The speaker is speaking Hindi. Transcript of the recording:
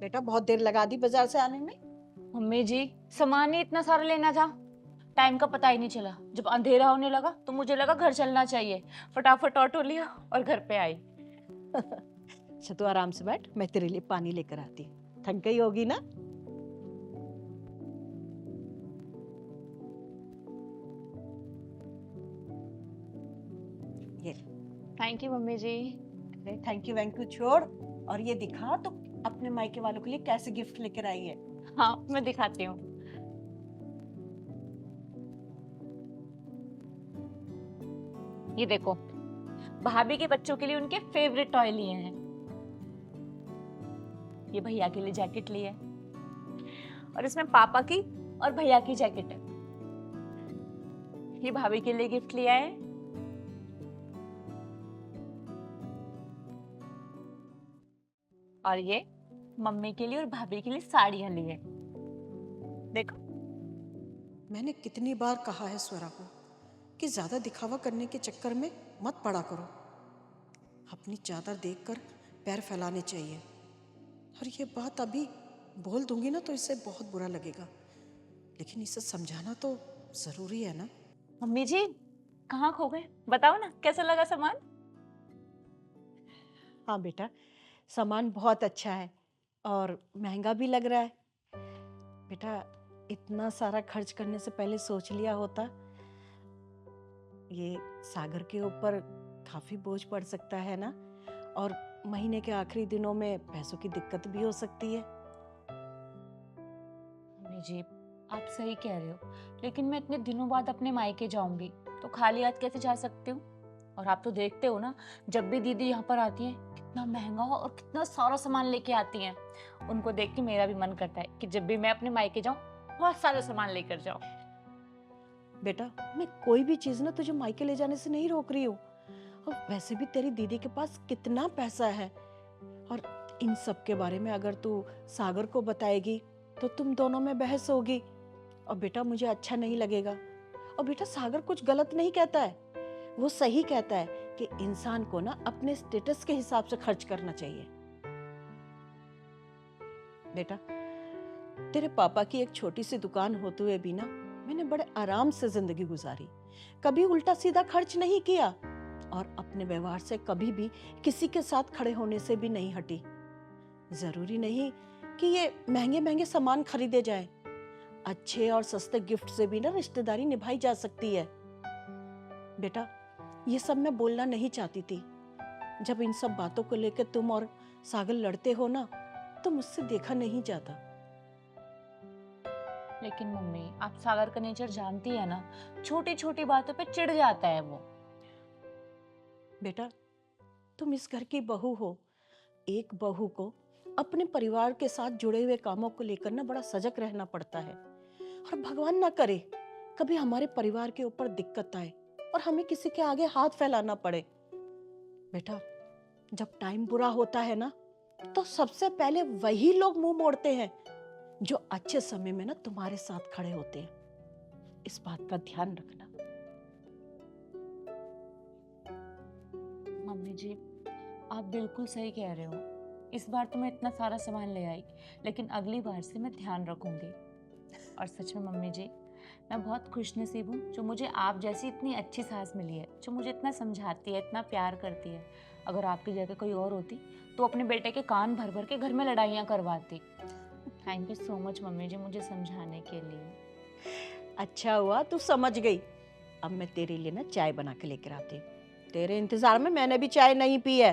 बेटा बहुत देर लगा दी बाजार से आने में। मम्मी जी, सामान ही इतना सारा लेना था, टाइम का पता ही नहीं चला। जब अंधेरा होने लगा तो मुझे लगा घर चलना चाहिए, फटाफट ऑटो लिया और घर पे आई। अच्छा तू आराम से बैठ, मैं तेरे लिए पानी लेकर आती। थक गई होगी ना। ये थैंक यू मम्मी जी। अरे थैंक यू वैंक यू छोड़, और ये दिखा तो अपने मायके वालों के लिए कैसे गिफ्ट लेकर आई है। हाँ, मैं दिखाती हूँ। ये देखो, भाभी के बच्चों के लिए उनके फेवरेट टॉय लिए हैं। ये भैया के लिए जैकेट ली है और इसमें पापा की और भैया की जैकेट है। ये भाभी के लिए गिफ्ट लिया है। और ये मम्मी के लिए और भाभी के लिए साड़ियां ली है। देखो, मैंने कितनी बार कहा है स्वरा को कि ज्यादा दिखावा करने के चक्कर में मत पड़ा करो। अपनी चादर देखकर पैर फैलाने चाहिए। और ये बात अभी बोल दूंगी ना तो इसे बहुत बुरा लगेगा, लेकिन इसे समझाना तो जरूरी है ना। मम्मी जी कहाँ खो गए? बताओ ना, कैसा लगा सामान? हाँ बेटा, सामान बहुत अच्छा है और महंगा भी लग रहा है। बेटा इतना सारा खर्च करने से पहले सोच लिया होता। ये सागर के ऊपर काफी बोझ पड़ सकता है ना, और महीने के आखिरी दिनों में पैसों की दिक्कत भी हो सकती है। मम्मी जी, आप सही कह रहे हो, लेकिन मैं इतने दिनों बाद अपने मायके जाऊंगी तो खाली हाथ कैसे जा सकती हूँ? और आप तो देखते हो ना, जब भी दीदी यहाँ पर आती है कितना महंगा और कितना सारा सामान लेके आती हैं। उनको देख के मेरा भी मन करता है कि जब भी मैं अपने मायके जाऊँ बहुत सारा सामान लेकर जाऊँ। बेटा मैं कोई भी चीज ना तुझे मायके ले जाने से नहीं रोक रही हूँ। और वैसे भी तेरी दीदी के पास कितना पैसा है, और इन सब के बारे में अगर तू सागर को बताएगी तो तुम दोनों में बहस होगी, और बेटा मुझे अच्छा नहीं लगेगा। और बेटा सागर कुछ गलत नहीं कहता है, वो सही कहता है कि इंसान को ना अपने स्टेटस के हिसाब से खर्च करना चाहिए। बेटा तेरे पापा की एक छोटी सी दुकान होते हुए भी ना मैंने बड़े आराम से जिंदगी गुजारी, कभी उल्टा सीधा खर्च नहीं किया, और अपने व्यवहार से कभी भी किसी के साथ खड़े होने से भी नहीं हटी। जरूरी नहीं कि ये महंगे महंगे सामान खरीदे जाएं, अच्छे और सस्ते गिफ्ट से भी ना रिश्तेदारी निभाई जा सकती है। बेटा ये सब मैं बोलना नहीं चाहती थी। जब इन सब बातों को लेकर तुम और सागर लड़ते हो ना तो मुझसे देखा नहीं जाता। लेकिन मम्मी, आप सागर का नेचर जानती है ना, छोटी छोटी बातों पे चिढ़ जाता है वो। बेटा तुम इस घर की बहू हो। एक बहू को अपने परिवार के साथ जुड़े हुए कामों को लेकर ना बड़ा सजग रहना पड़ता है, और भगवान ना करे कभी हमारे परिवार के ऊपर दिक्कत आए और हमें किसी के आगे हाथ फैलाना पड़े। बेटा जब टाइम बुरा होता है ना तो सबसे पहले वही लोग मुंह मोड़ते हैं जो अच्छे समय में ना तुम्हारे साथ खड़े होते हैं। इस बात का ध्यान रखना। मम्मी जी, आप बिल्कुल सही कह रहे हो। इस बार तो मैं इतना सारा सामान ले आई, लेकिन अगली बार से मैं ध्यान रखूंगी। और सच में मम्मी जी, मैं बहुत खुशनसीब हूँ जो मुझे आप जैसी इतनी अच्छी सास मिली है, जो मुझे इतना समझाती है, इतना प्यार करती है। अगर आपकी जगह कोई और होती तो अपने बेटे के कान भर भर के घर में लड़ाइयाँ करवाती। Thank you so much mummy ji, मुझे समझाने के लिए। अच्छा हुआ तू समझ गई। अब मैं तेरे लिए ना चाय बना के लेकर आती हूँ। तेरे इंतजार में मैंने भी चाय नहीं पी है।